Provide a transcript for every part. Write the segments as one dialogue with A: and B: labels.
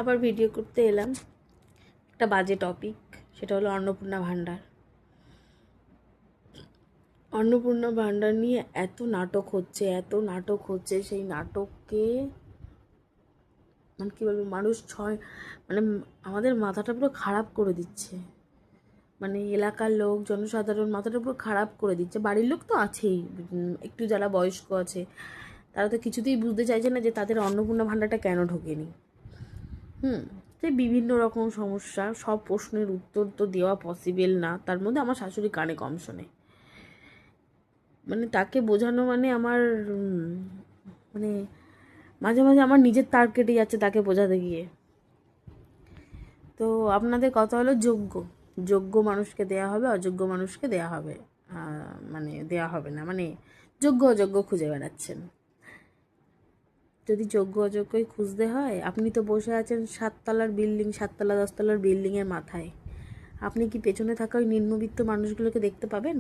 A: আবার ভিডিও করতে এলাম। একটা বাজে টপিক, সেটা হলো অন্নপূর্ণা ভাণ্ডার। অন্নপূর্ণা ভাণ্ডার নিয়ে এত নাটক হচ্ছে, সেই নাটককে মানে কী বলবো, মানুষ মানে আমাদের মাথাটা পুরো খারাপ করে দিচ্ছে। মানে এলাকার লোক, জনসাধারণ মাথাটা পুরো খারাপ করে দিচ্ছে। বাড়ির লোক তো আছেই, একটু যারা বয়স্ক আছে তারা তো কিছুতেই বুঝতে চাইছে না যে তাদের অন্নপূর্ণা ভাণ্ডারটা কেন ঢোকেনি। যে বিভিন্ন রকম সমস্যা, সব প্রশ্নের উত্তর তো দেওয়া পসিবল না। তার মধ্যে আমার শাশুড়ি কানে কম শোনে। মানে তাকে বোঝানো মানে আমার মানে মাঝে মাঝে আমার নিজের তার কেটে যাচ্ছে তাকে বোঝাতে গিয়ে। তো আপনাদের কথা হলো যোগ্য মানুষকে দেয়া হবে, অযোগ্য মানুষকে দেয়া হবে, মানে দেয়া হবে না, মানে যোগ্য অযোগ্য খুঁজে বেড়াচ্ছেন। যদি যোগ্য অযোগ্যই খুঁজতে হয়, আপনি তো বসে আছেন 7 তলার বিল্ডিং, 7 তলা 10 তলার বিল্ডিংয়ের মাথায়। আপনি কি পেছনে থাকা ওই নিম্নবিত্ত মানুষগুলোকে দেখতে পাবেন?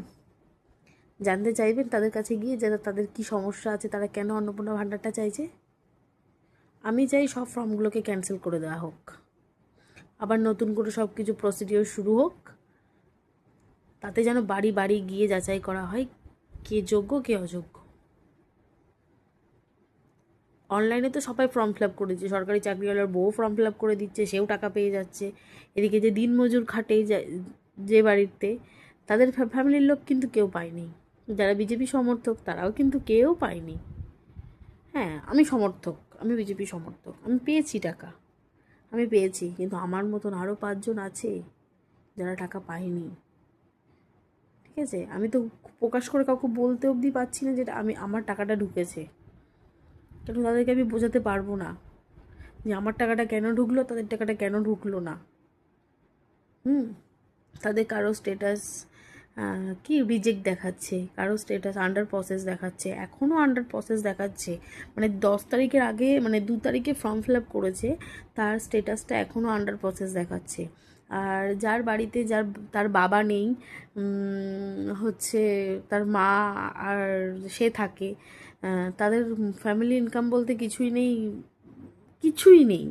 A: জানতে চাইবেন তাদের কাছে গিয়ে যে তাদের কি সমস্যা আছে, তারা কেন অন্নপূর্ণা ভাণ্ডারটা চাইছে? আমি চাই সব ফর্মগুলোকে ক্যান্সেল করে দেওয়া হোক, আবার নতুন করে সব কিছু প্রসিডিওর শুরু হোক। তাতে যেন বাড়ি বাড়ি গিয়ে যাচাই করা হয় কে যোগ্য কে অযোগ্য। অনলাইনে তো সবাই ফর্ম ফিল আপ করে দিচ্ছে, সরকারি চাকরিওয়ালার বউ ফর্ম ফিল আপ করে দিচ্ছে, সেও টাকা পেয়ে যাচ্ছে। এদিকে যে দিনমজুর খাটে যে বাড়িতে, তাদের ফ্যামিলির লোক কিন্তু কেউ পায়নি। যারা বিজেপি সমর্থক তারাও কিন্তু কেউ পায়নি। হ্যাঁ, আমি বিজেপি সমর্থক, আমি পেয়েছি টাকা, আমি পেয়েছি, কিন্তু আমার মতন আরও 5 জন আছে যারা টাকা পায়নি। ঠিক আছে, আমি তো প্রকাশ করে কাউকে বলতে অবধি পাচ্ছি না যেটা আমার টাকাটা ঢুকেছে, কারণ তাদেরকে আমি বোঝাতে পারবো না যে আমার টাকাটা কেন ঢুকলো, তাদের টাকাটা কেন ঢুকলো না। তাদের কারো স্টেটাস কি রিজেক্ট দেখাচ্ছে, কারো স্টেটাস আন্ডার প্রসেস দেখাচ্ছে, এখনও আন্ডার প্রসেস দেখাচ্ছে। মানে 10 তারিখের আগে, মানে 2 তারিখে ফর্ম ফিল আপ করেছে, তার স্টেটাসটা এখনও আন্ডার প্রসেস দেখাচ্ছে। আর যার বাড়িতে তার বাবা নেই, হচ্ছে তার মা আর সে থাকে, তাদের ফ্যামিলি ইনকাম বলতে কিছুই নেই।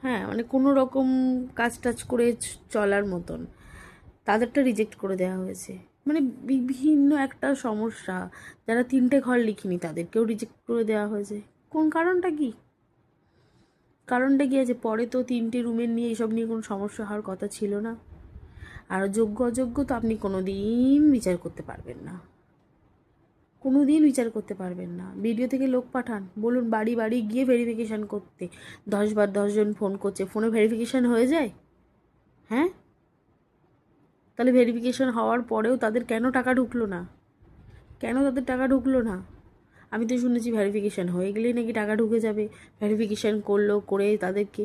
A: হ্যাঁ, মানে কোনো রকম কাজ টাজ করে চলার মতন, তাদেরটা রিজেক্ট করে দেওয়া হয়েছে। মানে বিভিন্ন একটা সমস্যা, যারা 3টে ঘর লিখিনি তাদেরকেও রিজেক্ট করে দেওয়া হয়েছে। কোন কারণটা কি আছে? পরে তো 3টে রুমের নিয়ে এইসব নিয়ে কোনো সমস্যা হওয়ার কথা ছিল না। আর যোগ্য অযোগ্য তো আপনি কোনো দিন বিচার করতে পারবেন না, ভিডিও থেকে লোক পাঠান, বলুন বাড়ি বাড়ি গিয়ে ভেরিফিকেশান করতে। 10 বার 10 জন ফোন করছে, ফোনে ভেরিফিকেশান হয়ে যায়? হ্যাঁ, তাহলে ভেরিফিকেশান হওয়ার পরেও তাদের কেন টাকা ঢুকলো না? আমি তো শুনেছি ভেরিফিকেশান হয়ে গেলেই নাকি টাকা ঢুকে যাবে। ভেরিফিকেশান করে তাদেরকে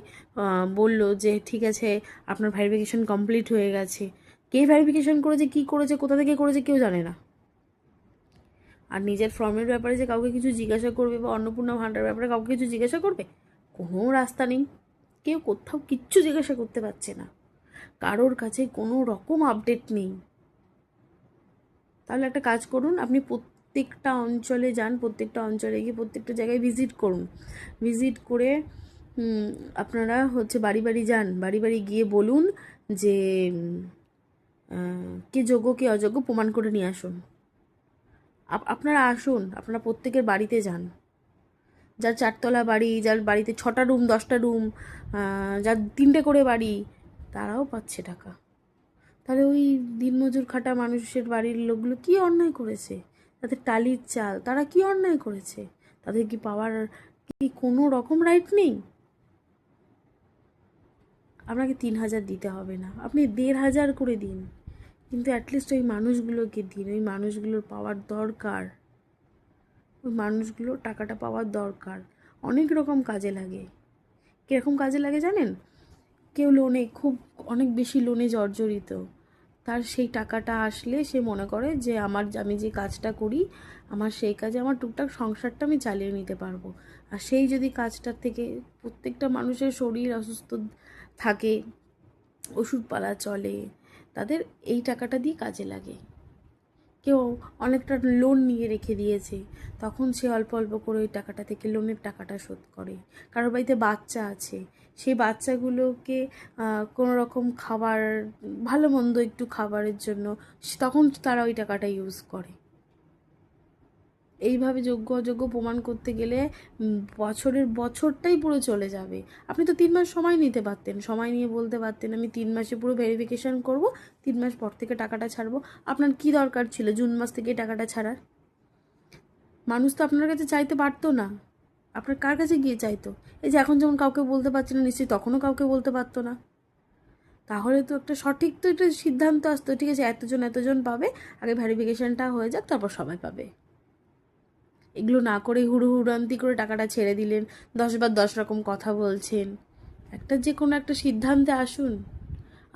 A: বললো যে ঠিক আছে, আপনার ভেরিফিকেশান কমপ্লিট হয়ে গেছে। কে ভেরিফিকেশান করেছে, কী করেছে, কোথা থেকে করেছে, কেউ জানে না। আর নিজের ফর্মের ব্যাপারে যে কাউকে কিছু জিজ্ঞাসা করবে, বা অন্নপূর্ণা ভাণ্ডার ব্যাপারে কাউকে কিছু জিজ্ঞাসা করবে, কোনো রাস্তা নেই। কেউ কোথাও কিচ্ছু জিজ্ঞাসা করতে পারছে না, কারোর কাছে কোনো রকম আপডেট নেই। তাহলে একটা কাজ করুন, আপনি প্রত্যেকটা অঞ্চলে যান, প্রত্যেকটা অঞ্চলে গিয়ে প্রত্যেকটা জায়গায় ভিজিট করুন। ভিজিট করে আপনারা বাড়ি বাড়ি যান, বাড়ি বাড়ি গিয়ে বলুন যে কে যোগ্য কে অযোগ্য প্রমাণ করে নিয়ে আসুন। আপনারা প্রত্যেকের বাড়িতে যান। যার 4 তলা বাড়ি, যার বাড়িতে 6টা রুম 10টা রুম, যার 3টে করে বাড়ি, তারাও পাচ্ছে টাকা। তাহলে ওই দিনমজুর খাটা মানুষের বাড়ির লোকগুলো কি অন্যায় করেছে? তাদের টালির চাল, তারা কি অন্যায় করেছে? তাদের কি পাওয়ার কি কোনো রকম রাইট নেই? আপনাকে 3,000 দিতে হবে না, আপনি 1,500 করে দিন, কিন্তু অ্যাটলিস্ট ওই মানুষগুলোকে দিন। ওই মানুষগুলোর পাওয়ার দরকার, ওই মানুষগুলোর টাকাটা পাওয়ার দরকার। অনেক রকম কাজে লাগে। কীরকম কাজে লাগে জানেন? কেউ অনেক বেশি লোনে জর্জরিত, তার সেই টাকাটা আসলে সে মনে করে যে আমি যে কাজটা করি, আমার সেই কাজে আমার টুকটাক সংসারটা আমি চালিয়ে নিতে পারবো। আর সেই যদি কাজটার থেকে প্রত্যেকটা মানুষের শরীর অসুস্থ থাকে, ওষুধপালা চলে, তাদের এই টাকাটা দিয়ে কাজে লাগে। কেউ অনেকটা লোন নিয়ে রেখে দিয়েছে, তখন সে অল্প অল্প করে ওই টাকাটা থেকে লোনের টাকাটা শোধ করে। কারোর বাড়িতে বাচ্চা আছে, সেই বাচ্চাগুলোকে কোনো রকম খাবার, ভালো মন্দ একটু খাবারের জন্য তখন তারা ওই টাকাটা ইউজ করে। এইভাবে যোগ্য অযোগ্য প্রমাণ করতে গেলে বছরের বছরটাই পুরো চলে যাবে। আপনি তো 3 মাস সময় নিতে পারতেন, সময় নিয়ে বলতে পারতেন আমি 3 মাসে পুরো ভেরিফিকেশান করব, 3 মাস পর থেকে টাকাটা ছাড়বো। আপনার কি দরকার ছিল জুন মাস থেকে টাকাটা ছাড়ার? মানুষ তো আপনার কাছে চাইতে পারতো না, আপনার কার কাছে গিয়ে চাইতো? এই যে এখন যেমন কাউকে বলতে পারছে না, নিশ্চয়ই তখনও কাউকে বলতে পারতো না। তাহলে তো একটা সঠিক তো একটা সিদ্ধান্ত আসতো, ঠিক আছে এতজন পাবে, আগে ভেরিফিকেশানটা হয়ে যাক, তারপর সবাই পাবে। এগুলো না করে হুড়োহুড়ান্তি করে টাকাটা ছেড়ে দিলেন, 10 বার 10 রকম কথা বলছেন। একটা যে কোনো একটা সিদ্ধান্তে আসুন।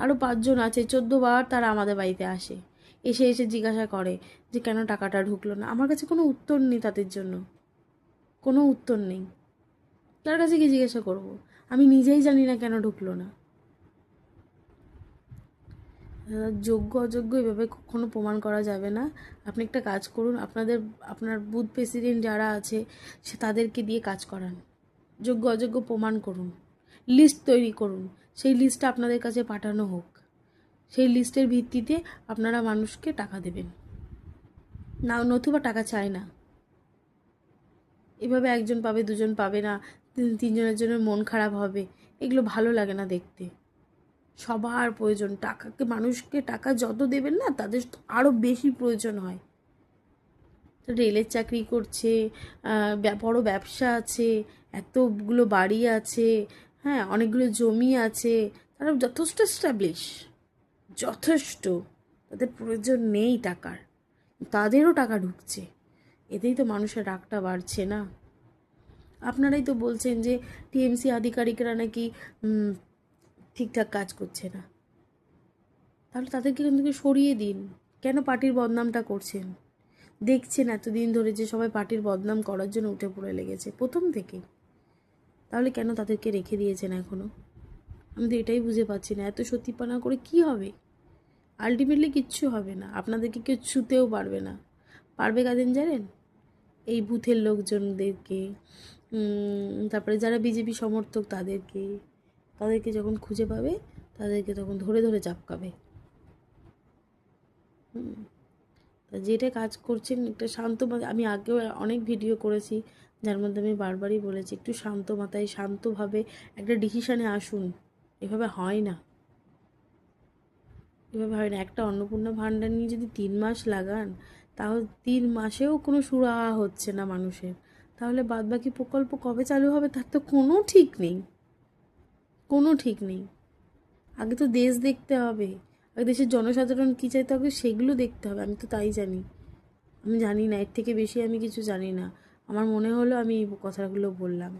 A: আরও 5জন আছে, 14 বার তারা আমাদের বাড়িতে আসে, এসে এসে জিজ্ঞাসা করে যে কেন টাকাটা ঢুকলো না। আমার কাছে কোনো উত্তর নেই তাদের জন্য, কোনো উত্তর নেই। তার কাছে কি জিজ্ঞাসা করব? আমি নিজেই জানি না কেন ঢুকলো না। যোগ্য অযোগ্য এভাবে কখনো প্রমাণ করা যাবে না। আপনি একটা কাজ করুন, আপনার বুথ প্রেসিডেন্ট যারা আছে সে তাদেরকে দিয়ে কাজ করান, যোগ্য অযোগ্য প্রমাণ করুন, লিস্ট তৈরি করুন, সেই লিস্টটা আপনাদের কাছে পাঠানো হোক, সেই লিস্টের ভিত্তিতে আপনারা মানুষকে টাকা দেবেন। না নতুবা টাকা চায় না। এভাবে 1জন পাবে 2জন পাবে না, 3জনের জন্য মন খারাপ হবে, এগুলো ভালো লাগে না দেখতে। সবার প্রয়োজন টাকাকে, মানুষকে টাকা যত দেবেন না তাদের আরও বেশি প্রয়োজন হয়। রেলের চাকরি করছে, বড় ব্যবসা আছে, এতগুলো বাড়ি আছে, হ্যাঁ অনেকগুলো জমি আছে, তারা যথেষ্ট এস্টাবলিশ, যথেষ্ট, তাদের প্রয়োজন নেই টাকার, তাদেরও টাকা ঢুকছে। এতেই তো মানুষের রাগটা বাড়ছে না। আপনারাই তো বলছেন যে টিএমসি আধিকারিকরা নাকি ঠিকঠাক কাজ করছে না, তাহলে তাদেরকে এখান থেকে সরিয়ে দিন। কেন পার্টির বদনামটা করছেন? দেখছেন এতদিন ধরে যে সবাই পার্টির বদনাম করার জন্য উঠে পড়ে লেগেছে প্রথম থেকে, তাহলে কেন তাদেরকে রেখে দিয়েছেন এখনও? আমি তো এটাই বুঝে পাচ্ছি না। এত সত্যিপানা করে কি হবে? আলটিমেটলি কিচ্ছু হবে না, আপনাদেরকে কেউ ছুতেও পারবে না। পারবে কাদের জানেন? এই বুথের লোকজনদেরকে, তারপরে যারা বিজেপি সমর্থক তাদেরকে যখন খুঁজে পাবে তাদেরকে তখন ধরে ধরে চাপকাবে। তা যেটা কাজ করছেন একটা শান্ত, আমি আগেও অনেক ভিডিও করেছি যার মধ্যে আমি বারবারই বলেছি একটু শান্ত মাথায় শান্তভাবে একটা ডিসিশানে আসুন। এভাবে হয় না, এভাবে হয় না। একটা অন্নপূর্ণা ভাণ্ডার নিয়ে যদি 3 মাস লাগান, তাহলে 3 মাসেও কোনো সুরাহা হচ্ছে না মানুষের, তাহলে বাদবাকি প্রকল্প কবে চালু হবে তার তো কোনো ঠিক নেই, কোনো ঠিক নেই। আগে তো দেশ দেখতে হবে, আগে দেশের জনসাধারণ কী চাইতে হবে সেগুলো দেখতে হবে। আমি তো তাই জানি, আমি জানি না, এর থেকে বেশি আমি কিছু জানি না। আমার মনে হলো আমি এই কথাগুলো বললাম।